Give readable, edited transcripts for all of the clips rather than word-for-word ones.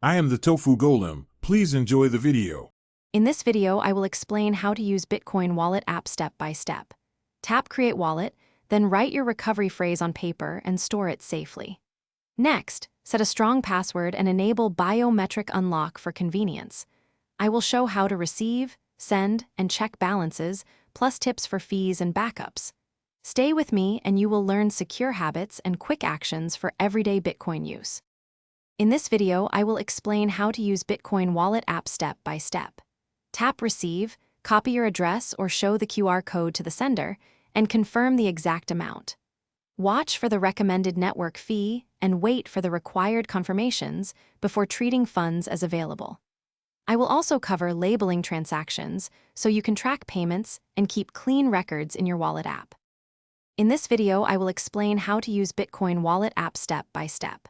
I am the Tofu Golem. Please enjoy the video. In this video, I will explain how to use Bitcoin Wallet app step by step. Tap Create Wallet, then write your recovery phrase on paper and store it safely. Next, set a strong password and enable biometric unlock for convenience. I will show how to receive, send, and check balances, plus tips for fees and backups. Stay with me and you will learn secure habits and quick actions for everyday Bitcoin use. In this video, I will explain how to use Bitcoin Wallet app step by step. Tap Receive, copy your address or show the QR code to the sender, and confirm the exact amount. Watch for the recommended network fee and wait for the required confirmations before treating funds as available. I will also cover labeling transactions so you can track payments and keep clean records in your wallet app. In this video, I will explain how to use Bitcoin Wallet app step by step.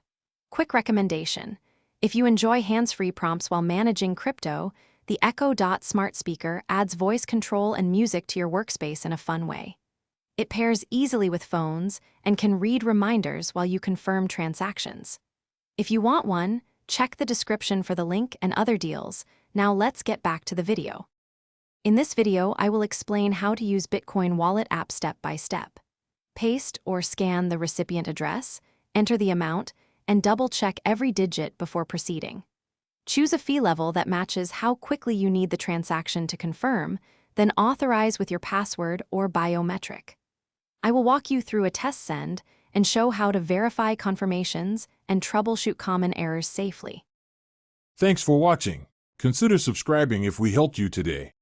Quick recommendation: if you enjoy hands-free prompts while managing crypto, the Echo Dot smart speaker adds voice control and music to your workspace in a fun way. It pairs easily with phones and can read reminders while you confirm transactions. If you want one, check the description for the link and other deals. Now let's get back to the video. In this video, I will explain how to use Bitcoin Wallet app step by step. Paste or scan the recipient address, enter the amount, and double-check every digit before proceeding. Choose a fee level that matches how quickly you need the transaction to confirm, then authorize with your password or biometric. I will walk you through a test send and show how to verify confirmations and troubleshoot common errors safely. Thanks for watching. Consider subscribing if we helped you today.